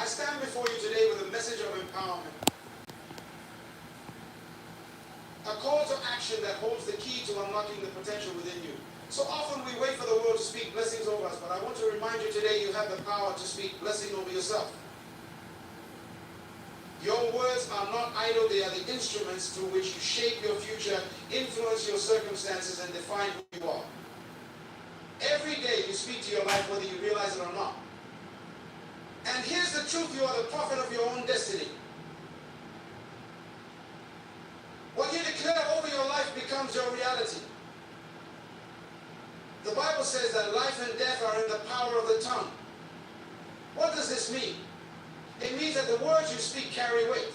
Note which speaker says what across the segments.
Speaker 1: I stand before you today with a message of empowerment. A call to action that holds the key to unlocking the potential within you. So often we wait for the world to speak blessings over us, but I want to remind you today you have the power to speak blessing over yourself. Your words are not idle, they are the instruments through which you shape your future, influence your circumstances, and define who you are. Every day you speak to your life whether you realize it or not. And here's the truth, you are the prophet of your own destiny. What you declare over your life becomes your reality. The Bible says that life and death are in the power of the tongue. What does this mean? It means that the words you speak carry weight.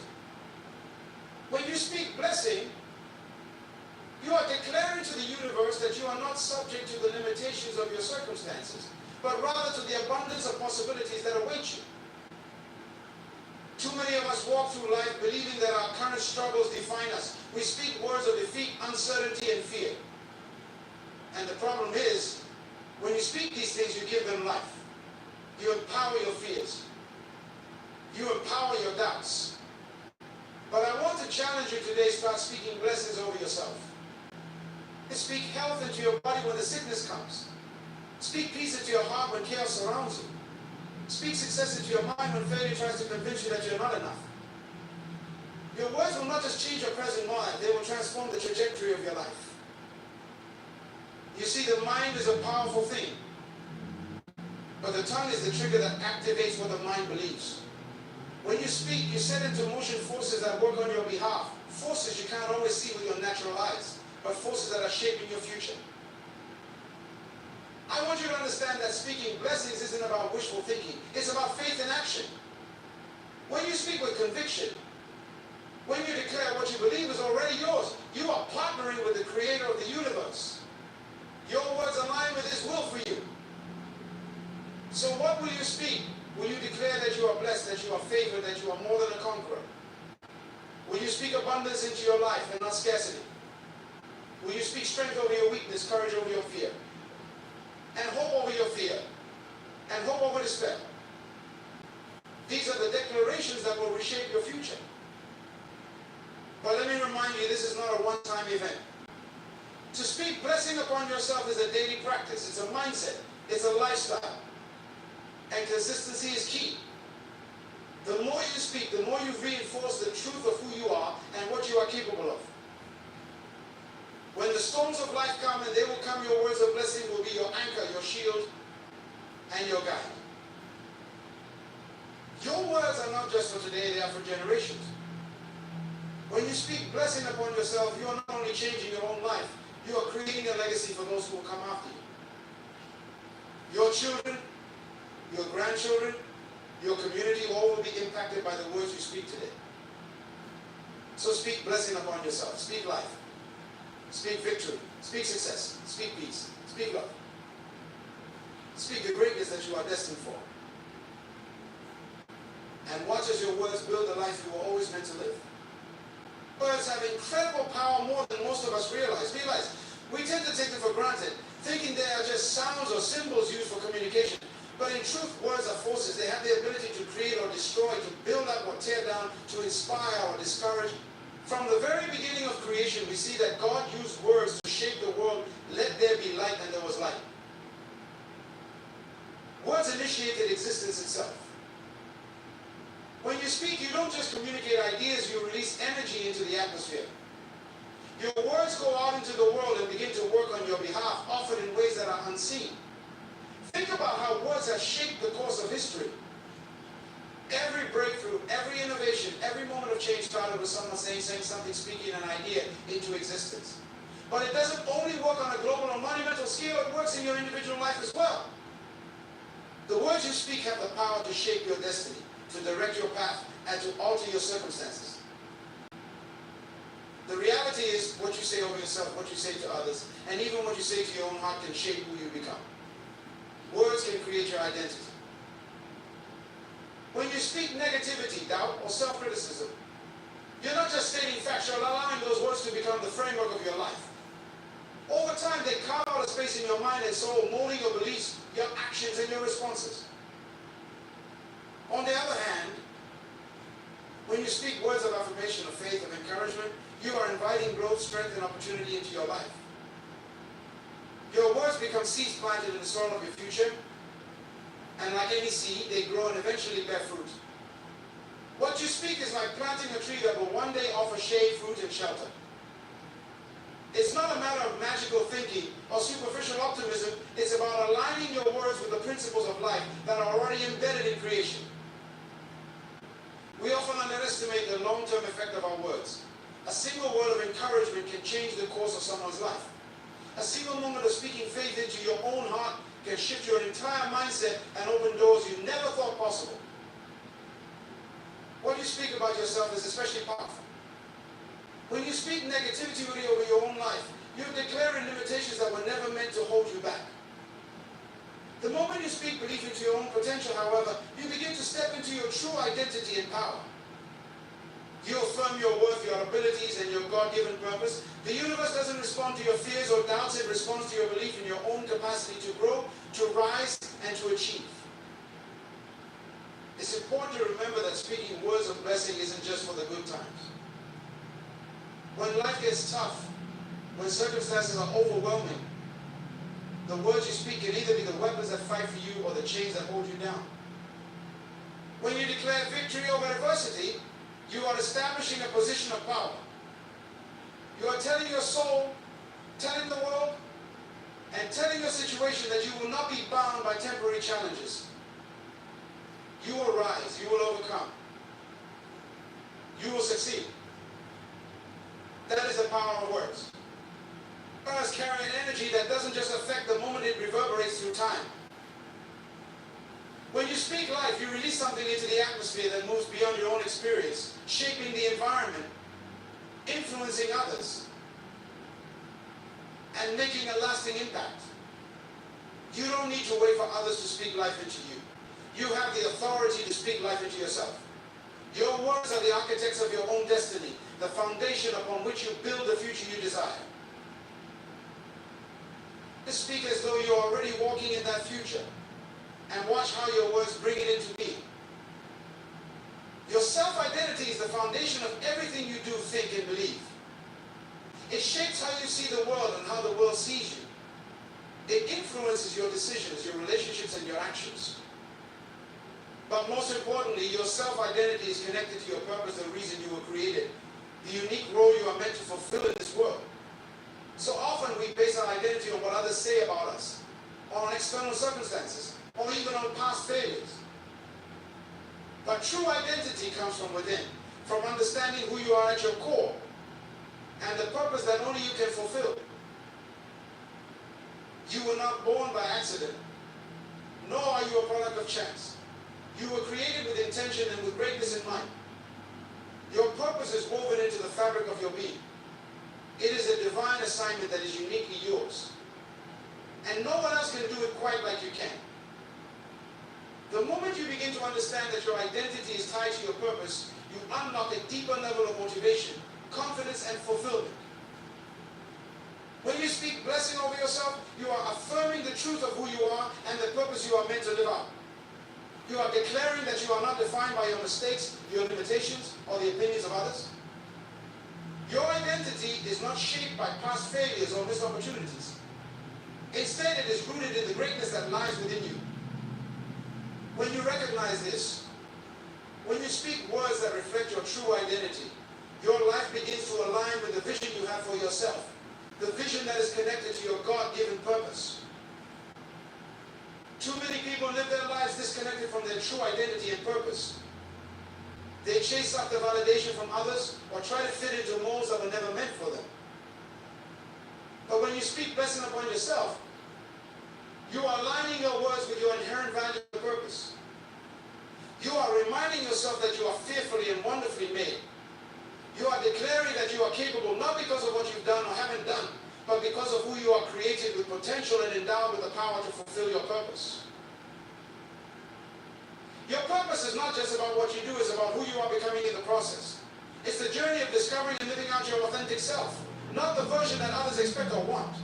Speaker 1: When you speak blessing, you are declaring to the universe that you are not subject to the limitations of your circumstances, but rather to the abundance of possibilities that await you. Too many of us walk through life believing that our current struggles define us. We speak words of defeat, uncertainty, and fear. And the problem is, when you speak these things, you give them life. You empower your fears. You empower your doubts. But I want to challenge you today, start speaking blessings over yourself. Speak health into your body when the sickness comes. Speak peace into your heart when chaos surrounds you. Speak success into your mind when failure tries to convince you that you're not enough. Your words will not just change your present moment, they will transform the trajectory of your life. You see, the mind is a powerful thing, but the tongue is the trigger that activates what the mind believes. When you speak, you set into motion forces that work on your behalf. Forces you can't always see with your natural eyes, but forces that are shaping your future. I want you to understand that speaking blessings isn't about wishful thinking. It's about faith in action. When you speak with conviction, when you declare what you believe is already yours, you are partnering with the creator of the universe. Your words align with his will for you. So what will you speak? Will you declare that you are blessed, that you are favored, that you are more than a conqueror? Will you speak abundance into your life and not scarcity? Will you speak strength over your weakness, courage over your fear, and hope over your fear, and hope over despair? These are the declarations that will reshape your future. But let me remind you, this is not a one-time event. To speak blessing upon yourself is a daily practice. It's a mindset. It's a lifestyle. And consistency is key. The more you speak, the more you reinforce the truth of who you are and what you are capable of. When the storms of life come, and they will come, your words of blessing will be your anchor, your shield, and your guide. Your words are not just for today, they are for generations. When you speak blessing upon yourself, you are not only changing your own life, you are creating a legacy for those who will come after you. Your children, your grandchildren, your community, all will be impacted by the words you speak today. So speak blessing upon yourself. Speak life. Speak victory. Speak success. Speak peace. Speak love. Speak the greatness that you are destined for. And watch as your words build the life you were always meant to live. Words have incredible power, more than most of us realize. We tend to take them for granted, thinking they are just sounds or symbols used for communication. But in truth, words are forces. They have the ability to create or destroy, to build up or tear down, to inspire or discourage. From the very beginning of creation, we see that God used words to shape the world. Let there be light, and there was light. Words initiated existence itself. When you speak, you don't just communicate ideas, you release energy into the atmosphere. Your words go out into the world and begin to work on your behalf, often in ways that are unseen. Think about how words have shaped the course of history. Every breakthrough, every innovation, every moment of change started with someone saying something, speaking an idea into existence. But it doesn't only work on a global or monumental scale, it works in your individual life as well. The words you speak have the power to shape your destiny, to direct your path, and to alter your circumstances. The reality is what you say over yourself, what you say to others, and even what you say to your own heart can shape who you become. Words can create your identity. When you speak negativity, doubt, or self-criticism, you're not just stating facts, you're allowing those words to become the framework of your life. Over time, they carve out a space in your mind and soul, molding your beliefs, your actions, and your responses. On the other hand, when you speak words of affirmation, of faith, of encouragement, you are inviting growth, strength, and opportunity into your life. Your words become seeds planted in the soil of your future, and like any seed, they grow and eventually bear fruit. What you speak is like planting a tree that will one day offer shade, fruit, and shelter. It's not a matter of magical thinking or superficial optimism. It's about aligning your words with the principles of life that are already embedded in creation. We often underestimate the long-term effect of our words. A single word of encouragement can change the course of someone's life. A single moment of speaking faith into your own heart can shift your entire mindset and open doors you never thought possible. What you speak about yourself is especially powerful. When you speak negativity over your own life, you're declaring limitations that were never meant to hold you back. The moment you speak belief into your own potential, however, you begin to step into your true identity and power. You affirm your worth, your abilities, and your God-given purpose. The universe doesn't respond to your fears or doubts. It responds to your belief in your own capacity to grow, to rise, and to achieve. It's important to remember that speaking words of blessing isn't just for the good times. When life gets tough, when circumstances are overwhelming, the words you speak can either be the weapons that fight for you or the chains that hold you down. When you declare victory over adversity, you are establishing a position of power. You are telling your soul, telling the world, and telling your situation that you will not be bound by temporary challenges. You will rise, you will overcome. You will succeed. That is the power of words. Words carry an energy that doesn't just affect the moment, it reverberates through time. When you speak life, you release something into the atmosphere that moves beyond your own experience, shaping the environment, influencing others, and making a lasting impact. You don't need to wait for others to speak life into you. You have the authority to speak life into yourself. Your words are the architects of your own destiny, the foundation upon which you build the future you desire. Speak as though you're already walking in that future, and watch how your words bring it into being. Your self-identity is the foundation of everything you do, think, and believe. It shapes how you see the world and how the world sees you. It influences your decisions, your relationships, and your actions. But most importantly, your self-identity is connected to your purpose, the reason you were created, the unique role you are meant to fulfill in this world. So often we base our identity on what others say about us, or on external circumstances, or even on past failures. But true identity comes from within, from understanding who you are at your core, and the purpose that only you can fulfill. You were not born by accident, nor are you a product of chance. You were created with intention and with greatness in mind. Your purpose is woven into the fabric of your being. It is a divine assignment that is uniquely yours. And no one else can do it quite like you can. The moment you begin to understand that your identity is tied to your purpose, you unlock a deeper level of motivation, confidence, and fulfillment. When you speak blessing over yourself, you are affirming the truth of who you are and the purpose you are meant to live out. You are declaring that you are not defined by your mistakes, your limitations, or the opinions of others. Your identity is not shaped by past failures or missed opportunities. Instead, it is rooted in the greatness that lies within you. When you recognize this, when you speak words that reflect your true identity, your life begins to align with the vision you have for yourself, the vision that is connected to your God-given purpose. Too many people live their lives disconnected from their true identity and purpose. They chase after validation from others or try to fit into molds that were never meant for them. But when you speak blessing upon yourself, you are aligning your words with your inherent value and purpose. You are reminding yourself that you are fearfully and wonderfully made. You are declaring that you are capable not because of what you've done or haven't done, but because of who you are created with potential and endowed with the power to fulfill your purpose. Your purpose is not just about what you do, it's about who you are becoming in the process. It's the journey of discovering and living out your authentic self, not the version that others expect or want.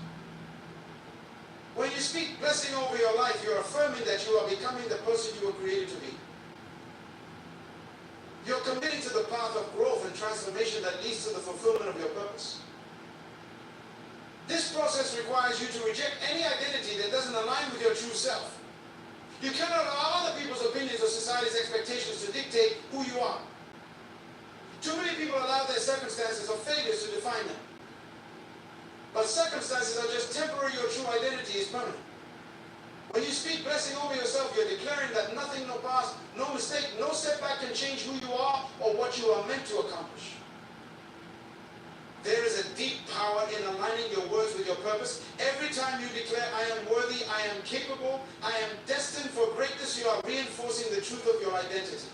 Speaker 1: When you speak blessing over your life, you're affirming that you are becoming the person you were created to be. You're committing to the path of growth and transformation that leads to the fulfillment of your purpose. This process requires you to reject any identity that doesn't align with your true self. You cannot allow other people's opinions or society's expectations to dictate who you are. Too many people allow their circumstances or failures to define them. But circumstances are just temporary. Your true identity is permanent. When you speak blessing over yourself, you're declaring that nothing, no past, no mistake, no setback can change who you are or what you are meant to accomplish. There is a deep power in aligning your words with your purpose. Every time you declare, I am worthy, I am capable, I am destined for greatness, you are reinforcing the truth of your identity.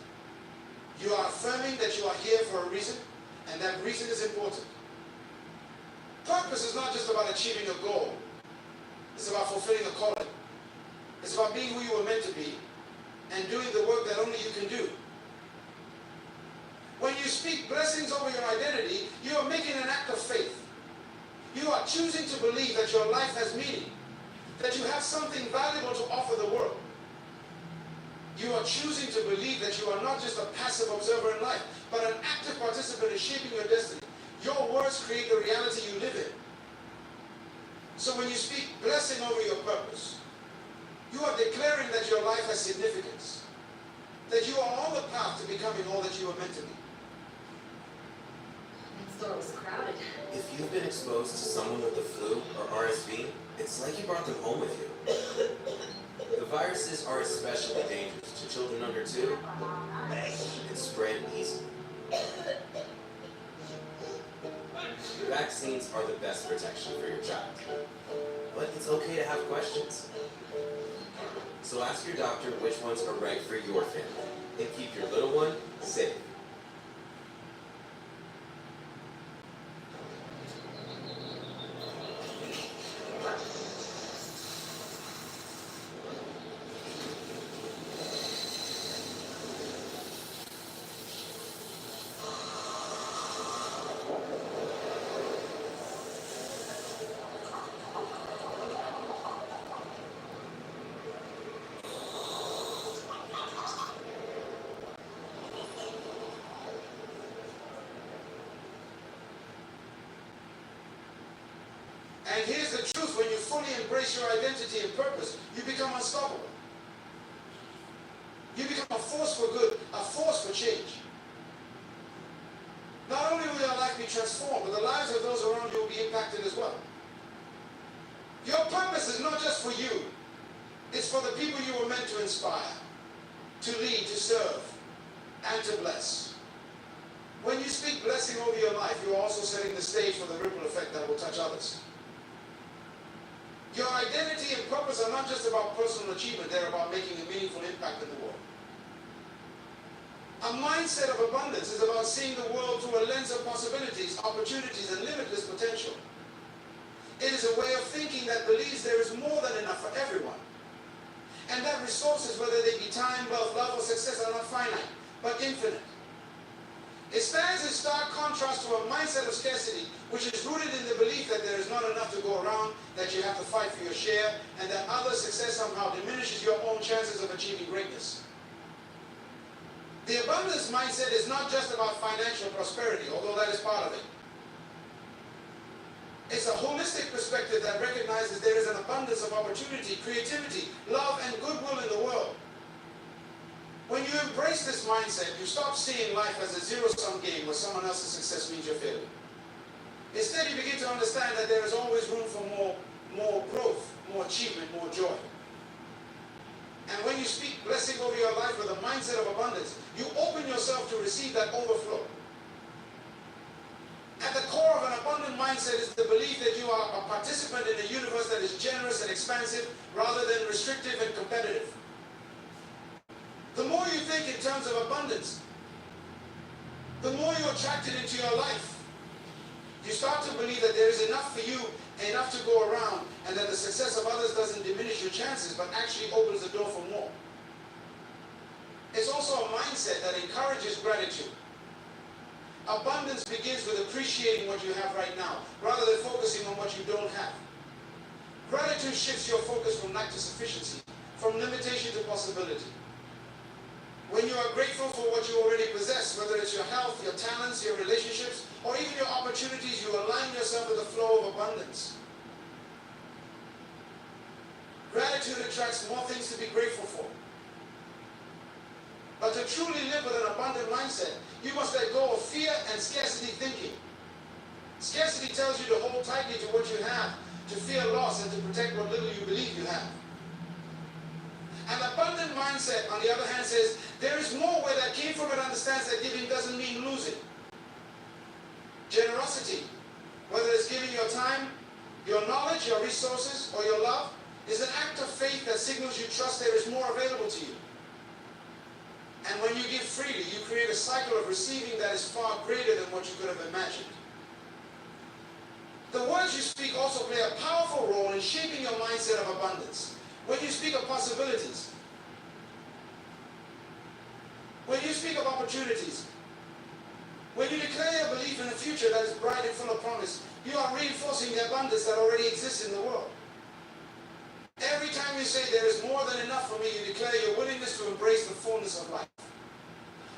Speaker 1: You are affirming that you are here for a reason, and that reason is important. Purpose is not just about achieving a goal. It's about fulfilling a calling. It's about being who you were meant to be and doing the work that only you can do. When you speak blessings over your identity, you are making an act of faith. You are choosing to believe that your life has meaning, that you have something valuable to offer the world. You are choosing to believe that you are not just a passive observer in life, but an active participant in shaping your destiny. Your words create the reality you live in. So when you speak blessing over your purpose, you are declaring that your life has significance, that you are on the path to becoming all that you are meant to be.
Speaker 2: That store was crowded.
Speaker 3: If you've been exposed to someone with the flu or RSV, it's like you brought them home with you. The viruses are especially dangerous to children under 2 and spread easily. Vaccines are the best protection for your child, but it's okay to have questions. So ask your doctor which ones are right for your family and keep your little one safe.
Speaker 1: And here's the truth, when you fully embrace your identity and purpose, you become unstoppable. You become a force for good, a force for change. Not only will your life be transformed, but the lives of those around you will be impacted as well. Your purpose is not just for you. It's for the people you were meant to inspire, to lead, to serve, and to bless. When you speak blessing over your life, you are also setting the stage for the ripple effect that will touch others. Your identity and purpose are not just about personal achievement, they're about making a meaningful impact in the world. A mindset of abundance is about seeing the world through a lens of possibilities, opportunities, and limitless potential. It is a way of thinking that believes there is more than enough for everyone, and that resources, whether they be time, wealth, love, or success, are not finite, but infinite. It stands in stark contrast to a mindset of scarcity, which is rooted in the belief that there is not enough to go around, that you have to fight for your share, and that other success somehow diminishes your own chances of achieving greatness. The abundance mindset is not just about financial prosperity, although that is part of it. It's a holistic perspective that recognizes there is an abundance of opportunity, creativity, love, and goodwill in the world. When you embrace this mindset, you stop seeing life as a zero-sum game where someone else's success means your failure. Instead, you begin to understand that there is always room for more growth, more achievement, more joy. And when you speak blessing over your life with a mindset of abundance, you open yourself to receive that overflow. At the core of an abundant mindset is the belief that you are a participant in a universe that is generous and expansive rather than restrictive and competitive. The more you think in terms of abundance, the more you're attracted into your life. You start to believe that there is enough for you, enough to go around, and that the success of others doesn't diminish your chances, but actually opens the door for more. It's also a mindset that encourages gratitude. Abundance begins with appreciating what you have right now, rather than focusing on what you don't have. Gratitude shifts your focus from lack to sufficiency, from limitation to possibility. When you are grateful for what you already possess, whether it's your health, your talents, your relationships, or even your opportunities, you align yourself with the flow of abundance. Gratitude attracts more things to be grateful for. But to truly live with an abundant mindset, you must let go of fear and scarcity thinking. Scarcity tells you to hold tightly to what you have, to fear loss, and to protect what little you believe you have. An abundant mindset, on the other hand, says there is more where that came from. It understands that giving doesn't mean losing. Generosity, whether it's giving your time, your knowledge, your resources, or your love, is an act of faith that signals you trust there is more available to you. And when you give freely, you create a cycle of receiving that is far greater than what you could have imagined. The words you speak also play a powerful role in shaping your mindset of abundance. When you speak of possibilities, when you speak of opportunities, when you declare your belief in a future that is bright and full of promise, you are reinforcing the abundance that already exists in the world. Every time you say there is more than enough for me, you declare your willingness to embrace the fullness of life.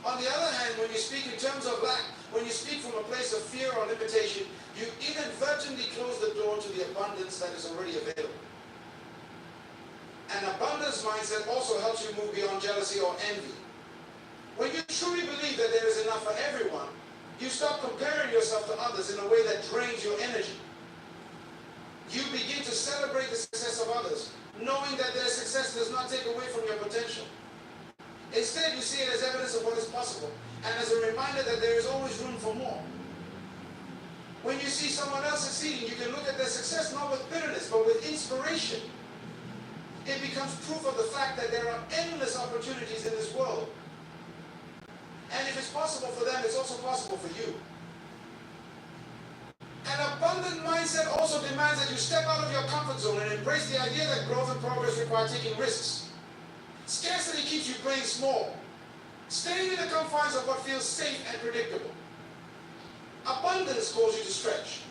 Speaker 1: On the other hand, when you speak in terms of lack, when you speak from a place of fear or limitation, you inadvertently close the door to the abundance that is already available. An abundance mindset also helps you move beyond jealousy or envy. When you truly believe that there is enough for everyone, you stop comparing yourself to others in a way that drains your energy. You begin to celebrate the success of others, knowing that their success does not take away from your potential. Instead, you see it as evidence of what is possible, and as a reminder that there is always room for more. When you see someone else succeeding, you can look at their success not with bitterness, but with inspiration. It becomes proof of the fact that there are endless opportunities in this world. And if it's possible for them, it's also possible for you. An abundant mindset also demands that you step out of your comfort zone and embrace the idea that growth and progress require taking risks. Scarcity keeps you playing small, staying in the confines of what feels safe and predictable. Abundance calls you to stretch,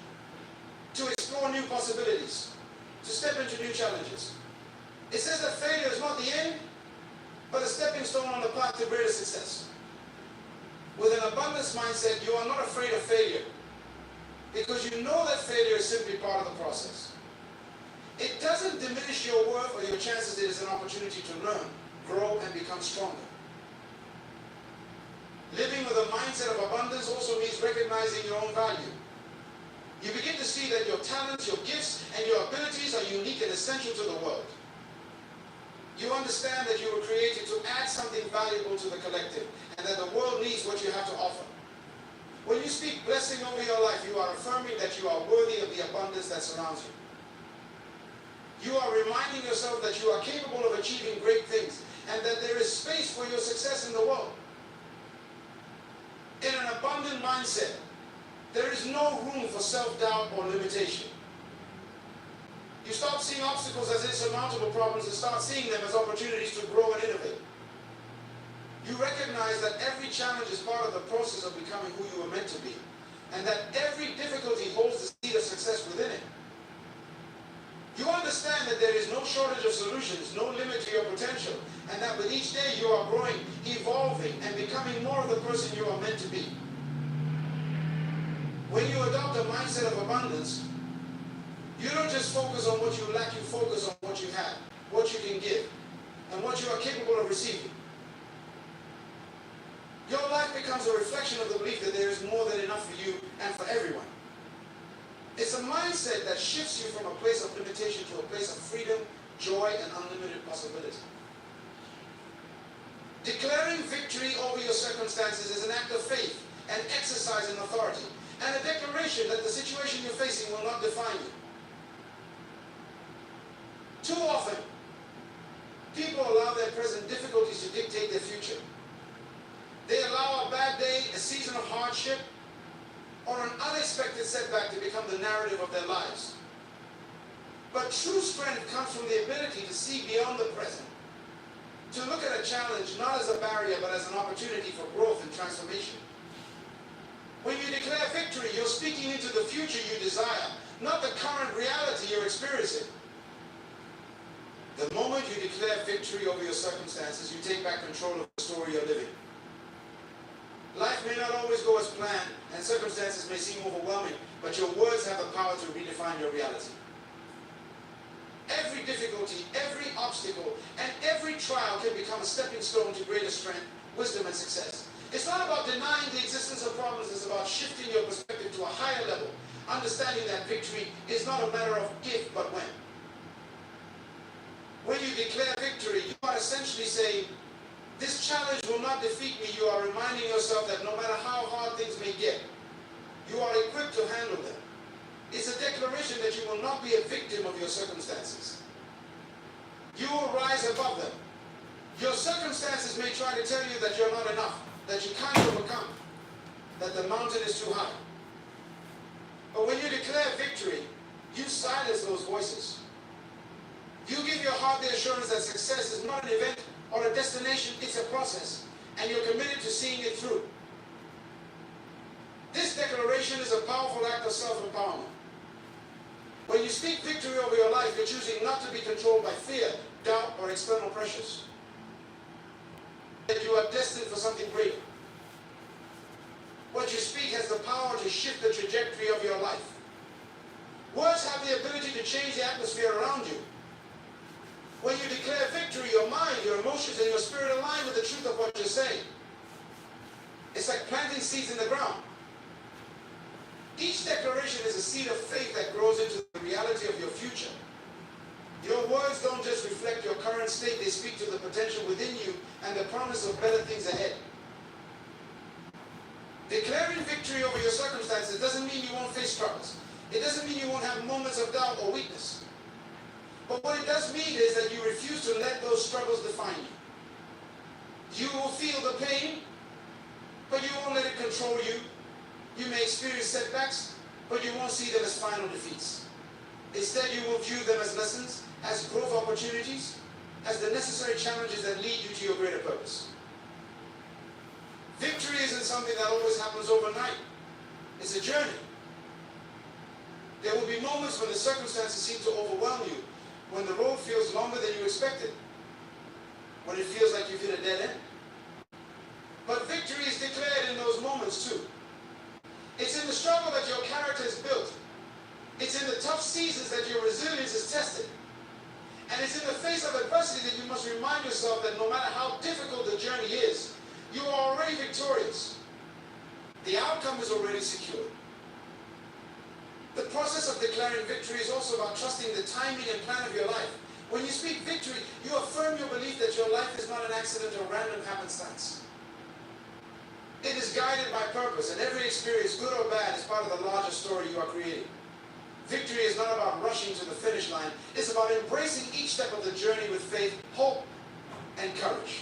Speaker 1: to explore new possibilities, to step into new challenges. It says that failure is not the end, but a stepping stone on the path to greater success. With an abundance mindset, you are not afraid of failure, because you know that failure is simply part of the process. It doesn't diminish your worth or your chances. It is an opportunity to learn, grow, and become stronger. Living with a mindset of abundance also means recognizing your own value. You begin to see that your talents, your gifts, and your abilities are unique and essential to the world. You understand that you were created to add something valuable to the collective, and that the world needs what you have to offer. When you speak blessing over your life, you are affirming that you are worthy of the abundance that surrounds you. You are reminding yourself that you are capable of achieving great things, and that there is space for your success in the world. In an abundant mindset, there is no room for self-doubt or limitation. You stop seeing obstacles as insurmountable problems and start seeing them as opportunities to grow and innovate. You recognize that every challenge is part of the process of becoming who you were meant to be, and that every difficulty holds the seed of success within it. You understand that there is no shortage of solutions, no limit to your potential, and that with each day you are growing, evolving, and becoming more of the person you are meant to be. When you adopt a mindset of abundance, you don't just focus on what you lack, you focus on what you have, what you can give, and what you are capable of receiving. Your life becomes a reflection of the belief that there is more than enough for you and for everyone. It's a mindset that shifts you from a place of limitation to a place of freedom, joy, and unlimited possibility. Declaring victory over your circumstances is an act of faith, an exercise in authority, and a declaration that the situation you're facing will not define you. Too often, people allow their present difficulties to dictate their future. They allow a bad day, a season of hardship, or an unexpected setback to become the narrative of their lives. But true strength comes from the ability to see beyond the present, to look at a challenge not as a barrier but as an opportunity for growth and transformation. When you declare victory, you're speaking into the future you desire, not the current reality you're experiencing. The moment you declare victory over your circumstances, you take back control of the story you're living. Life may not always go as planned, and circumstances may seem overwhelming, but your words have the power to redefine your reality. Every difficulty, every obstacle, and every trial can become a stepping stone to greater strength, wisdom, and success. It's not about denying the existence of problems, it's about shifting your perspective to a higher level, understanding that victory is not a matter of if, but when. When you declare victory, you are essentially saying, this challenge will not defeat me. You are reminding yourself that no matter how hard things may get, you are equipped to handle them. It's a declaration that you will not be a victim of your circumstances. You will rise above them. Your circumstances may try to tell you that you're not enough, that you can't overcome, that the mountain is too high. But when you declare victory, you silence those voices. You give your heart the assurance that success is not an event or a destination, it's a process, and you're committed to seeing it through. This declaration is a powerful act of self-empowerment. When you speak victory over your life, you're choosing not to be controlled by fear, doubt, or external pressures. That you are destined for something greater. What you speak has the power to shift the trajectory of your life. Words have the ability to change the atmosphere around you. When you declare victory, your mind, your emotions, and your spirit align with the truth of what you're saying. It's like planting seeds in the ground. Each declaration is a seed of faith that grows into the reality of your future. Your words don't just reflect your current state, they speak to the potential within you and the promise of better things ahead. Declaring victory over your circumstances doesn't mean you won't face struggles. It doesn't mean you won't have moments of doubt or weakness. But what it does mean is that you refuse to let those struggles define you. You will feel the pain, but you won't let it control you. You may experience setbacks, but you won't see them as final defeats. Instead, you will view them as lessons, as growth opportunities, as the necessary challenges that lead you to your greater purpose. Victory isn't something that always happens overnight. It's a journey. There will be moments when the circumstances seem to overwhelm you, when the road feels longer than you expected, when it feels like you've hit a dead end. But victory is declared in those moments too. It's in the struggle that your character is built. It's in the tough seasons that your resilience is tested. And it's in the face of adversity that you must remind yourself that no matter how difficult the journey is, you are already victorious. The outcome is already secured. The process of declaring victory is also about trusting the timing and plan of your life. When you speak victory, you affirm your belief that your life is not an accident or random happenstance. It is guided by purpose, and every experience, good or bad, is part of the larger story you are creating. Victory is not about rushing to the finish line. It's about embracing each step of the journey with faith, hope, and courage.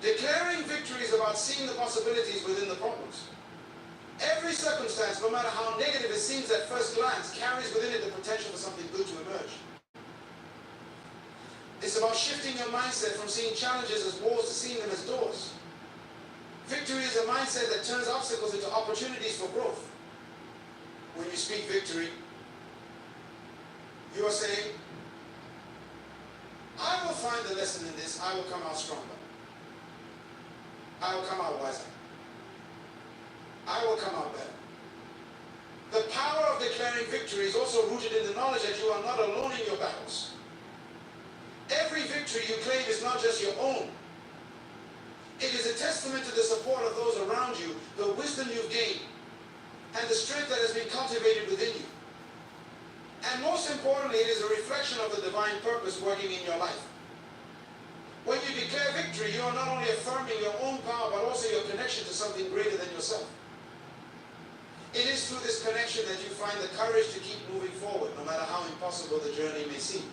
Speaker 1: Declaring victory is about seeing the possibilities within the problems. Every circumstance, no matter how negative it seems at first glance, carries within it the potential for something good to emerge. It's about shifting your mindset from seeing challenges as walls to seeing them as doors. Victory is a mindset that turns obstacles into opportunities for growth. When you speak victory, you are saying, I will find the lesson in this. I will come out stronger. I will come out wiser. I will come out better. The power of declaring victory is also rooted in the knowledge that you are not alone in your battles. Every victory you claim is not just your own. It is a testament to the support of those around you, the wisdom you've gained, and the strength that has been cultivated within you. And most importantly, it is a reflection of the divine purpose working in your life. When you declare victory, you are not only affirming your own power, but also your connection to something greater than yourself. It is through this connection that you find the courage to keep moving forward, no matter how impossible the journey may seem.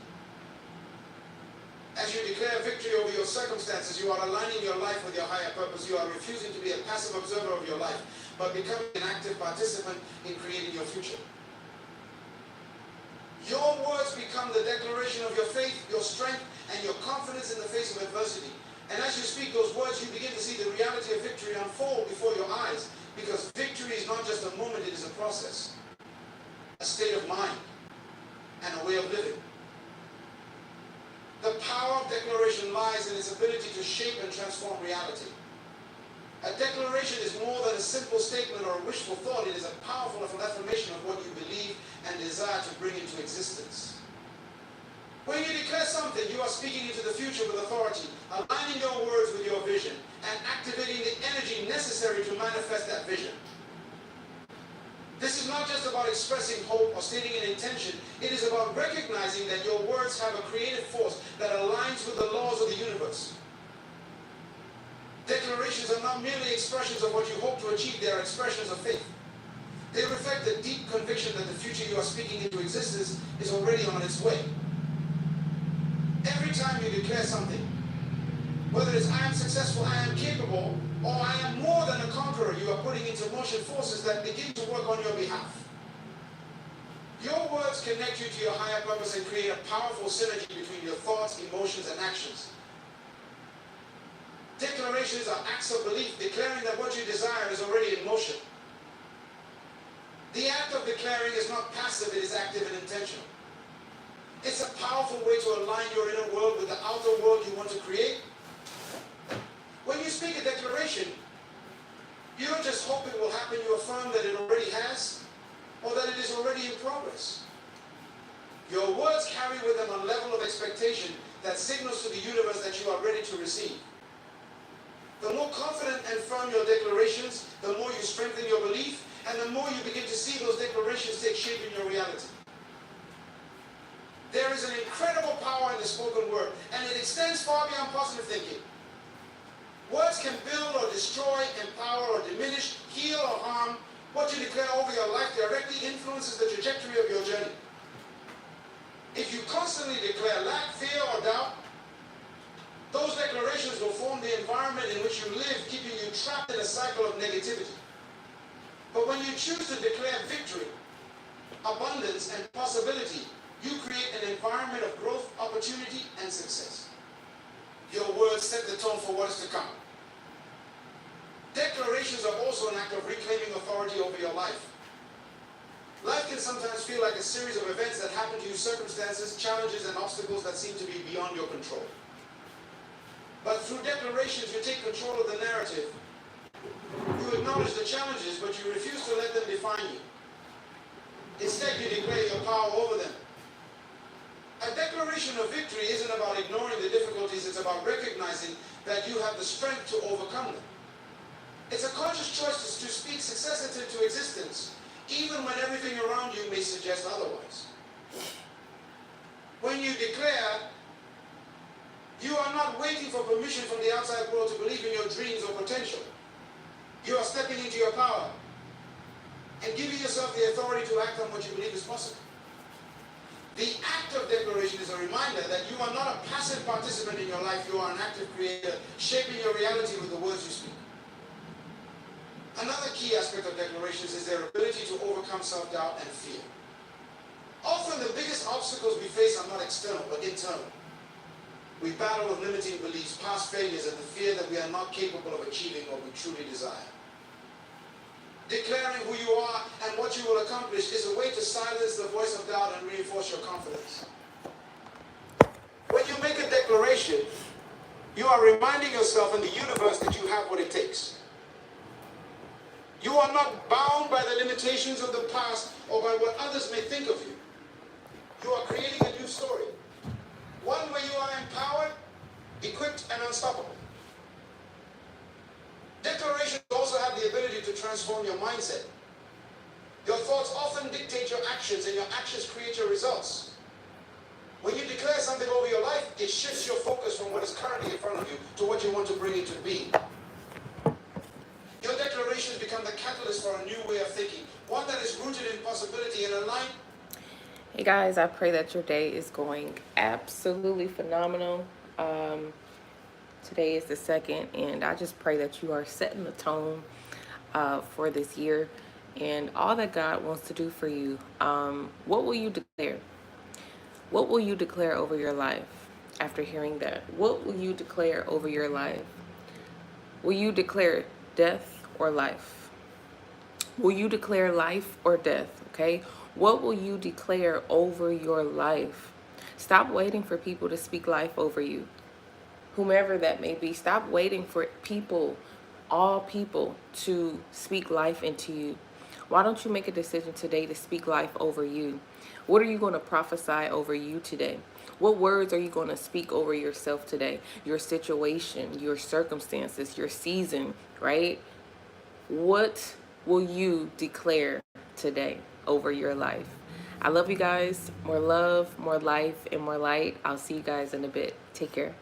Speaker 1: As you declare victory over your circumstances, you are aligning your life with your higher purpose. You are refusing to be a passive observer of your life, but becoming an active participant in creating your future. Your words become the declaration of your faith, your strength, and your confidence in the face of adversity. And as you speak those words, you begin to see the reality of victory unfold before your eyes. Because victory is not just a moment, it is a process, a state of mind, and a way of living. The power of of declaration lies in its ability to shape and transform reality. A declaration is more than a simple statement or a wishful thought. It is a powerful affirmation of what you believe and desire to bring into existence. When you declare something, you are speaking into the future with authority, aligning your words with your vision, and activating the energy necessary to manifest that vision. This is not just about expressing hope or stating an intention. It is about recognizing that your words have a creative force that aligns with the laws of the universe. Declarations are not merely expressions of what you hope to achieve. They are expressions of faith. They reflect the deep conviction that the future you are speaking into existence is already on its way. Every time you declare something, whether it's I am successful, I am capable, or I am more than a conqueror, you are putting into motion forces that begin to work on your behalf. Your words connect you to your higher purpose and create a powerful synergy between your thoughts, emotions, and actions. Declarations are acts of belief, declaring that what you desire is already in motion. The act of declaring is not passive, it is active and intentional. It's a powerful way to align your inner world with the outer world you want to create. When you speak a declaration, you don't just hope it will happen, you affirm that it already has, or that it is already in progress. Your words carry with them a level of expectation that signals to the universe that you are ready to receive. The more confident and firm your declarations, the more you strengthen your belief, and the more you begin to see those declarations take shape in your reality. There is an incredible power in the spoken word, and it extends far beyond positive thinking. Words can build or destroy, empower or diminish, heal or harm. What you declare over your life directly influences the trajectory of your journey. If you constantly declare lack, fear, or doubt, those declarations will form the environment in which you live, keeping you trapped in a cycle of negativity. But when you choose to declare victory, abundance, and possibility, you create an environment of growth, opportunity, and success. Your words set the tone for what is to come. Declarations are also an act of reclaiming authority over your life. Life can sometimes feel like a series of events that happen to you, circumstances, challenges, and obstacles that seem to be beyond your control. But through declarations, you take control of the narrative. You acknowledge the challenges, but you refuse to let them define you. Instead, you declare your power over them. A declaration of victory isn't about ignoring the difficulties, it's about recognizing that you have the strength to overcome them. It's a conscious choice to speak success into existence, even when everything around you may suggest otherwise. When you declare, you are not waiting for permission from the outside world to believe in your dreams or potential. You are stepping into your power and giving yourself the authority to act on what you believe is possible. The act of declaration is a reminder that you are not a passive participant in your life, you are an active creator, shaping your reality with the words you speak. Another key aspect of declarations is their ability to overcome self-doubt and fear. Often the biggest obstacles we face are not external, but internal. We battle with limiting beliefs, past failures, and the fear that we are not capable of achieving what we truly desire. Declaring who you are and what you will accomplish is a way to silence the voice of doubt and reinforce your confidence. When you make a declaration, you are reminding yourself and the universe that you have what it takes. You are not bound by the limitations of the past or by what others may think of you. You are creating a new story. One where you are empowered, equipped, and unstoppable. Declarations also have the ability to transform your mindset. Your thoughts often dictate your actions, and your actions create your results. When you declare something over your life, it shifts your focus from what is currently in front of you to what you want to bring into being. Your declarations become the catalyst for a new way of thinking, one that is rooted in possibility and aligned.
Speaker 2: Hey guys, I pray that your day is going absolutely phenomenal. Today is the 2nd, and I just pray that you are setting the tone for this year and all that God wants to do for you. What will you declare? What will you declare over your life after hearing that? What will you declare over your life? Will you declare death or life? Will you declare life or death? Okay. What will you declare over your life? Stop waiting for people to speak life over you, whomever that may be. Stop waiting for people, all people, to speak life into you. Why don't you make a decision today to speak life over you? What are you going to prophesy over you today? What words are you going to speak over yourself today? Your situation, your circumstances, your season, right? What will you declare today over your life? I love you guys. More love, more life, and more light. I'll see you guys in a bit. Take care.